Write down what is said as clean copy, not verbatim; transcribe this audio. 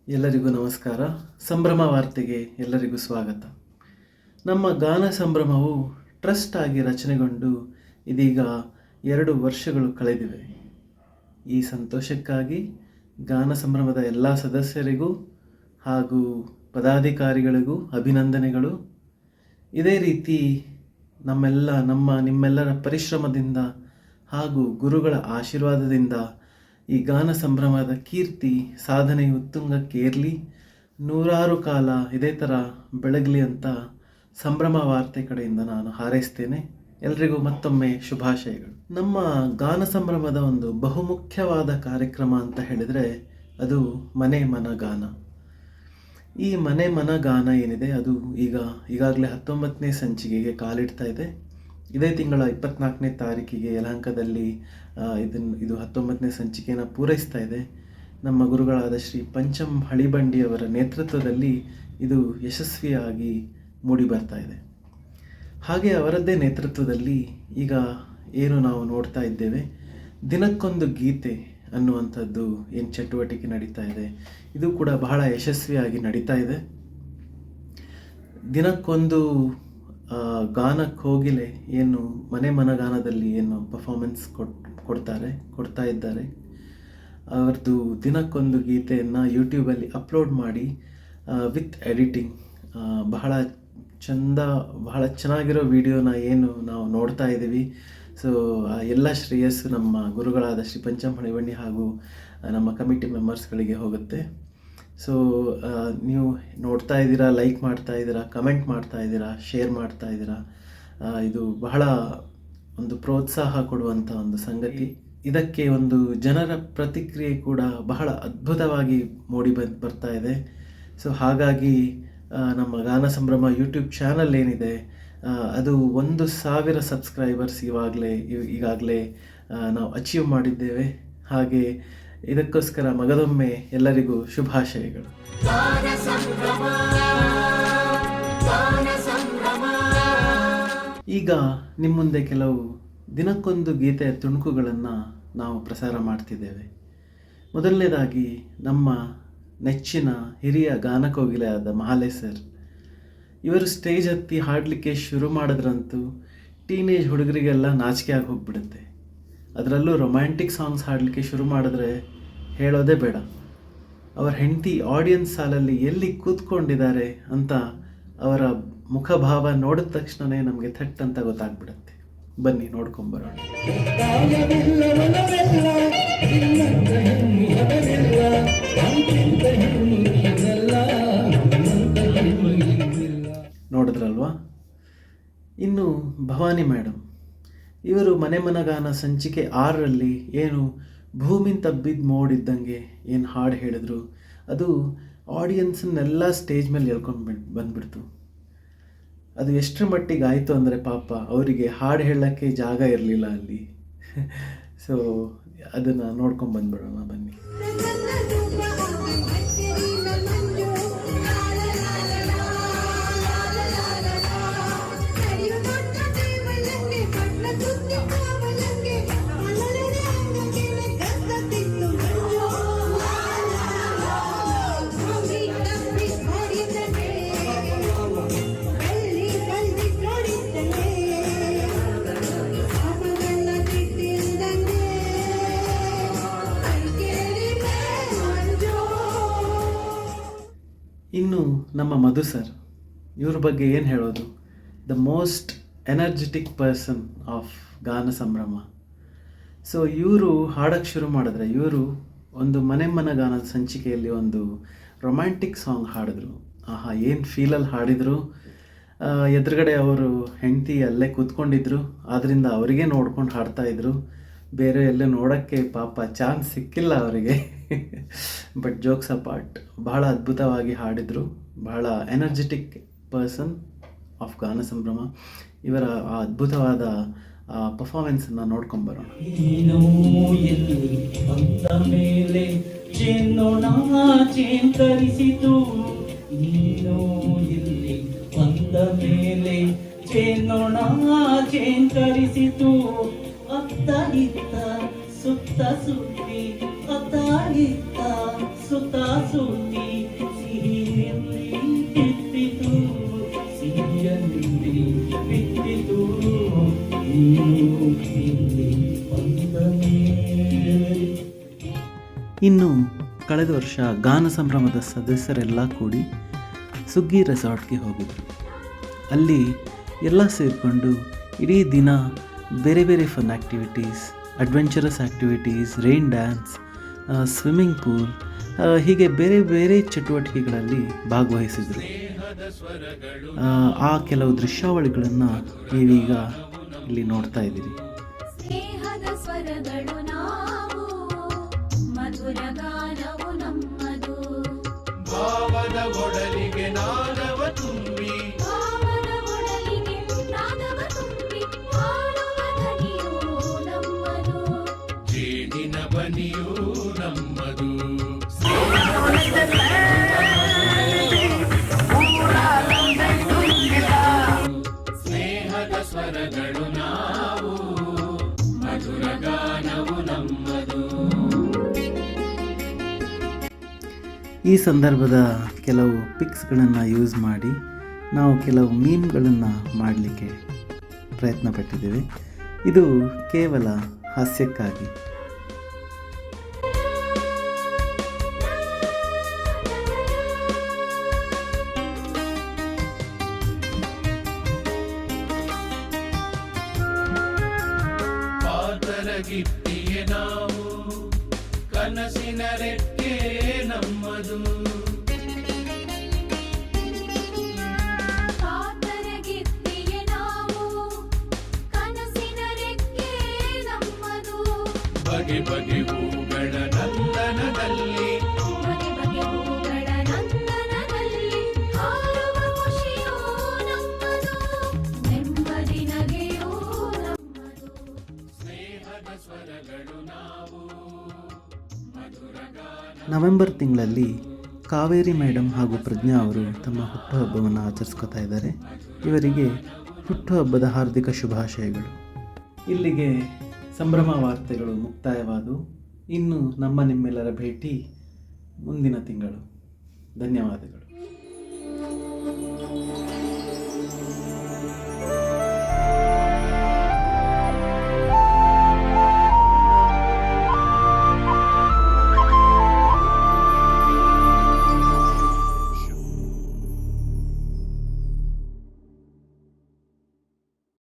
ಎಲ್ಲರಿಗೂ ನಮಸ್ಕಾರ. ಸಂಭ್ರಮ ವಾರ್ತೆಗೆ ಎಲ್ಲರಿಗೂ ಸ್ವಾಗತ. ನಮ್ಮ ಗಾನ ಸಂಭ್ರಮವು ಟ್ರಸ್ಟ್ ಆಗಿ ರಚನೆಗೊಂಡು ಇದೀಗ 2 ವರ್ಷಗಳು ಕಳೆದಿವೆ. ಈ ಸಂತೋಷಕ್ಕಾಗಿ ಗಾನ ಸಂಭ್ರಮದ ಎಲ್ಲ ಸದಸ್ಯರಿಗೂ ಹಾಗೂ ಪದಾಧಿಕಾರಿಗಳಿಗೂ ಅಭಿನಂದನೆಗಳು. ಇದೇ ರೀತಿ ನಿಮ್ಮೆಲ್ಲರ ಪರಿಶ್ರಮದಿಂದ ಹಾಗೂ ಗುರುಗಳ ಆಶೀರ್ವಾದದಿಂದ ಈ ಗಾನ ಸಂಭ್ರಮದ ಕೀರ್ತಿ ಸಾಧನೆಯು ಉತ್ತುಂಗಕ್ಕೇರಲಿ, 100 ಕಾಲ ಇದೇ ಥರ ಬೆಳಗಲಿ ಅಂತ ಸಂಭ್ರಮ ವಾರ್ತೆ ಕಡೆಯಿಂದ ನಾನು ಹಾರೈಸ್ತೇನೆ. ಎಲ್ರಿಗೂ ಮತ್ತೊಮ್ಮೆ ಶುಭಾಶಯಗಳು. ನಮ್ಮ ಗಾನ ಸಂಭ್ರಮದ ಒಂದು ಬಹುಮುಖ್ಯವಾದ ಕಾರ್ಯಕ್ರಮ ಅಂತ ಹೇಳಿದರೆ ಅದು ಮನೆ ಮನ ಗಾನ. ಈ ಮನೆ ಮನ ಗಾನ ಏನಿದೆ ಅದು ಈಗಾಗಲೇ 19ನೇ ಸಂಚಿಕೆಗೆ ಕಾಲಿಡ್ತಾ ಇದೆ. ಇದೇ ತಿಂಗಳ 24ನೇ ತಾರೀಕಿಗೆ ಯಲಹಂಕದಲ್ಲಿ ಇದು 19ನೇ ಸಂಚಿಕೆಯನ್ನು ಪೂರೈಸ್ತಾ ಇದೆ. ನಮ್ಮ ಗುರುಗಳಾದ ಶ್ರೀ ಪಂಚಂ ಹಳಿಬಂಡಿಯವರ ನೇತೃತ್ವದಲ್ಲಿ ಇದು ಯಶಸ್ವಿಯಾಗಿ ಮೂಡಿ ಬರ್ತಾ ಇದೆ. ಹಾಗೆ ಅವರದ್ದೇ ನೇತೃತ್ವದಲ್ಲಿ ಈಗ ಏನು ನಾವು ನೋಡ್ತಾ ಇದ್ದೇವೆ, ದಿನಕ್ಕೊಂದು ಗೀತೆ ಅನ್ನುವಂಥದ್ದು ಏನು ಚಟುವಟಿಕೆ ನಡೀತಾ ಇದೆ, ಇದು ಕೂಡ ಬಹಳ ಯಶಸ್ವಿಯಾಗಿ ನಡೀತಾ ಇದೆ. ದಿನಕ್ಕೊಂದು ಗಾನಕ್ಕೆ ಹೋಗಿಲೆ ಏನು ಮನೆ ಮನಗಾನದಲ್ಲಿ ಏನು ಪರ್ಫಾರ್ಮೆನ್ಸ್ ಕೊಡ್ತಾ ಇದ್ದಾರೆ. ಅವ್ರದ್ದು ದಿನಕ್ಕೊಂದು ಗೀತೆಯನ್ನು ಯೂಟ್ಯೂಬಲ್ಲಿ ಅಪ್ಲೋಡ್ ಮಾಡಿ ವಿತ್ ಎಡಿಟಿಂಗ್ ಬಹಳ ಚೆನ್ನಾಗಿರೋ ವಿಡಿಯೋನ ಏನು ನಾವು ನೋಡ್ತಾ ಇದ್ದೀವಿ. ಸೊ ಎಲ್ಲ ಶ್ರೇಯಸ್ಸು ನಮ್ಮ ಗುರುಗಳಾದ ಶ್ರೀ ಪಂಚಂ ಹಳಿಬಂಡಿ ಹಾಗೂ ನಮ್ಮ ಕಮಿಟಿ ಮೆಂಬರ್ಸ್ಗಳಿಗೆ ಹೋಗುತ್ತೆ. ಸೊ ನೀವು ನೋಡ್ತಾ ಇದ್ದೀರಾ, ಲೈಕ್ ಮಾಡ್ತಾ ಇದ್ದೀರಾ, ಕಮೆಂಟ್ ಮಾಡ್ತಾ ಇದ್ದೀರಾ, ಶೇರ್ ಮಾಡ್ತಾ ಇದ್ದೀರಾ. ಇದು ಬಹಳ ಒಂದು ಪ್ರೋತ್ಸಾಹ ಕೊಡುವಂಥ ಒಂದು ಸಂಗತಿ. ಇದಕ್ಕೆ ಒಂದು ಜನರ ಪ್ರತಿಕ್ರಿಯೆ ಕೂಡ ಬಹಳ ಅದ್ಭುತವಾಗಿ ಮೂಡಿ ಬರ್ತಾ ಇದೆ. ಸೊ ಹಾಗಾಗಿ ನಮ್ಮ ಗಾನ ಸಂಭ್ರಮ ಯೂಟ್ಯೂಬ್ ಚಾನಲ್ ಏನಿದೆ ಅದು 1,000 ಸಬ್ಸ್ಕ್ರೈಬರ್ಸ್ ಈಗಾಗಲೇ ನಾವು ಅಚೀವ್ ಮಾಡಿದ್ದೇವೆ. ಹಾಗೆ ಇದಕ್ಕೋಸ್ಕರ ಮಗದೊಮ್ಮೆ ಎಲ್ಲರಿಗೂ ಶುಭಾಶಯಗಳು. ಈಗ ನಿಮ್ಮ ಮುಂದೆ ಕೆಲವು ದಿನಕ್ಕೊಂದು ಗೀತೆಯ ತುಣುಕುಗಳನ್ನು ನಾವು ಪ್ರಸಾರ ಮಾಡ್ತಿದ್ದೇವೆ. ಮೊದಲನೇದಾಗಿ ನಮ್ಮ ನೆಚ್ಚಿನ ಹಿರಿಯ ಗಾನಕೋಗಿಲೆಯಾದ ಮಹಾಲೆ ಸರ್, ಇವರು ಸ್ಟೇಜ್ ಹತ್ತಿ ಹಾಡಲಿಕ್ಕೆ ಶುರು ಮಾಡಿದ್ರಂತೂ ಟೀನೇಜ್ ಹುಡುಗರಿಗೆಲ್ಲ ನಾಚಿಕೆ ಆಗಿ ಹೋಗ್ಬಿಡುತ್ತೆ. ಅದರಲ್ಲೂ ರೊಮ್ಯಾಂಟಿಕ್ ಸಾಂಗ್ಸ್ ಹಾಡಲಿಕ್ಕೆ ಶುರು ಮಾಡಿದ್ರೆ ಹೇಳೋದೇ ಬೇಡ. ಅವರ ಹೆಂಡತಿ ಆಡಿಯನ್ಸ್ ಸಾಲಲ್ಲಿ ಎಲ್ಲಿ ಕೂತ್ಕೊಂಡಿದ್ದಾರೆ ಅಂತ ಅವರ ಮುಖಭಾವ ನೋಡಿದ ತಕ್ಷಣವೇ ನಮಗೆ ಥಟ್ ಅಂತ ಗೊತ್ತಾಗ್ಬಿಡುತ್ತೆ. ಬನ್ನಿ ನೋಡ್ಕೊಂಬರೋಣ. ನೋಡಿದ್ರಲ್ವಾ? ಇನ್ನು ಭವಾನಿ ಮೇಡಮ್, ಇವರು ಮನೆ ಮನಗಾನ ಸಂಚಿಕೆ 6ರಲ್ಲಿ ಏನು ಭೂಮಿನ ತಬ್ಬಿದ ಮೋಡಿದ್ದಂಗೆ ಏನು ಹಾಡು ಹೇಳಿದ್ರು, ಅದು ಆಡಿಯನ್ಸನ್ನೆಲ್ಲ ಸ್ಟೇಜ್ ಮೇಲೆ ಎಳ್ಕೊಂಡು ಬಂದ್ಬಿಡ್ತು. ಅದು ಎಷ್ಟರ ಮಟ್ಟಿಗೆ ಆಯಿತು ಅಂದರೆ ಪಾಪ ಅವರಿಗೆ ಹಾಡು ಹೇಳೋಕ್ಕೆ ಜಾಗ ಇರಲಿಲ್ಲ ಅಲ್ಲಿ. ಸೊ ಅದನ್ನು ನೋಡ್ಕೊಂಡು ಬಂದ್ಬಿಡೋಣ ಬನ್ನಿ. ಇನ್ನು ನಮ್ಮ ಮಧು ಸರ್, ಇವ್ರ ಬಗ್ಗೆ ಏನು ಹೇಳೋದು, the most energetic person of ಗಾನ ಸಂಭ್ರಮ. ಸೊ ಇವರು ಹಾಡೋಕ್ಕೆ ಶುರು ಮಾಡಿದ್ರೆ, ಇವರು ಒಂದು ಮನೆ ಗಾನದ ಸಂಚಿಕೆಯಲ್ಲಿ ಒಂದು ರೊಮ್ಯಾಂಟಿಕ್ ಸಾಂಗ್ ಹಾಡಿದ್ರು. ಆಹಾ, ಏನು ಫೀಲಲ್ಲಿ ಹಾಡಿದರು. ಎದುರುಗಡೆ ಅವರು ಹೆಂಡತಿ ಅಲ್ಲೇ ಕೂತ್ಕೊಂಡಿದ್ರು, ಆದ್ದರಿಂದ ಅವರಿಗೆ ನೋಡ್ಕೊಂಡು ಹಾಡ್ತಾಯಿದ್ರು. ಬೇರೆ ಎಲ್ಲೇ ನೋಡೋಕ್ಕೆ ಪಾಪ ಚಾನ್ಸ್ ಸಿಕ್ಕಿಲ್ಲ ಅವರಿಗೆ. ಬಟ್ ಜೋಕ್ಸ್ ಅಪಾರ್ಟ್, ಬಹಳ ಅದ್ಭುತವಾಗಿ ಹಾಡಿದರು. ಬಹಳ ಎನರ್ಜೆಟಿಕ್ ಪರ್ಸನ್ ಆಫ್ ಗಾನ ಸಂಭ್ರಮ. ಇವರ ಆ ಅದ್ಭುತವಾದ ಪರ್ಫಾರ್ಮೆನ್ಸನ್ನು ನೋಡ್ಕೊಂಬರೋಣ. ಅತ್ತ ಇತ್ತ ಸುತ್ತ ಸುತ್ತಿ ಅತ್ತ ಇತ್ತ ಸುತ್ತ ಸುತ್ತಿ ಇನ್ನು ಕಳೆದ ವರ್ಷ ಗಾನ ಸಂಭ್ರಮದ ಸದಸ್ಯರೆಲ್ಲ ಕೂಡಿ ಸುಗ್ಗಿ ರೆಸಾರ್ಟ್ಗೆ ಹೋಗಿದ್ರು. ಅಲ್ಲಿ ಎಲ್ಲ ಸೇರಿಕೊಂಡು ಇಡೀ ದಿನ ಬೇರೆ ಬೇರೆ fun activities, adventurous activities, rain dance, swimming pool, ಹೀಗೆ ಬೇರೆ ಬೇರೆ ಚಟುವಟಿಕೆಗಳಲ್ಲಿ ಭಾಗವಹಿಸಿದರು. ಆ ಕೆಲವು ದೃಶ್ಯಾವಳಿಗಳನ್ನು ನೀವೀಗ ಇಲ್ಲಿ ನೋಡ್ತಾ ಇದ್ದೀರಿ. ಸ್ನೇಹದ ಸ್ವರಗಳು ನಾವು, ಮಧುರ ಗಾನವು ನಮ್ಮದು. ಭಾವದ ಒಡಲಿಗೆ ನಾದವ ತುಂಬಿ, ಭಾವದ ಒಡಲಿಗೆ ನಾದವ ತುಂಬಿ, ಹಾಡುವ ಧ್ವನಿಯು ನಮ್ಮದು. ಜೇಡಿನ ಬನಿಯೂ ನಮ್ಮದು. ಸ್ನೇಹದ ಸ್ವರಗಳು ನಾವು, ಮಧುರ ಗಾನವು ನಮ್ಮದು. ಈ ಸಂದರ್ಭದ ಕೆಲವು ಪಿಕ್ಸ್ಗಳನ್ನು ಯೂಸ್ ಮಾಡಿ ನಾವು ಕೆಲವು ಮೀಮ್ಗಳನ್ನು ಮಾಡಲಿಕ್ಕೆ ಪ್ರಯತ್ನ ಪಟ್ಟಿದ್ದೇವೆ. ಇದು ಕೇವಲ ಹಾಸ್ಯಕ್ಕಾಗಿ. ಗಿಟ್ಟಿಯೇ ನಾವು, ಕನಸಿನ ರೆಕ್ಕೆ ನಮ್ಮದು. ಕಾತರ ಗಿತ್ತಿಯೇ ನಾವು, ಕನಸಿನ ರೆಕ್ಕೆ ನಮ್ಮದು. ಬಗೆ ಬಗೆ ಹೂಗಳ ನಂದನದಲ್ಲಿ, ಬಗೆ ಬಗೆ ಹೂಗಳ ನಂದನದಲ್ಲಿ, ಹಾರುವ ಖುಷಿಯೂ ನಮ್ಮದು. ನೆಮ್ಮದಿ ನಗೆಯೂ ನಮ್ಮದು. ಸ್ನೇಹದ ಸ್ವರಗಳು ನಾವು, ಮಧುರ ಗಾನ. ನವೆಂಬರ್ ತಿಂಗಳಲ್ಲಿ ಕಾವೇರಿ ಮೇಡಮ್ ಹಾಗೂ ಪ್ರಜ್ಞಾ ಅವರು ತಮ್ಮ ಹುಟ್ಟುಹಬ್ಬವನ್ನು ಆಚರಿಸ್ಕೊತಾ ಇದ್ದಾರೆ. ಇವರಿಗೆ ಹುಟ್ಟುಹಬ್ಬದ ಹಾರ್ದಿಕ ಶುಭಾಶಯಗಳು. ಇಲ್ಲಿಗೆ ಸಂಭ್ರಮ ವಾರ್ತೆಗಳು ಮುಕ್ತಾಯವಾದವು. ಇನ್ನು ನಿಮ್ಮೆಲ್ಲರ ಭೇಟಿ ಮುಂದಿನ ತಿಂಗಳು. ಧನ್ಯವಾದಗಳು.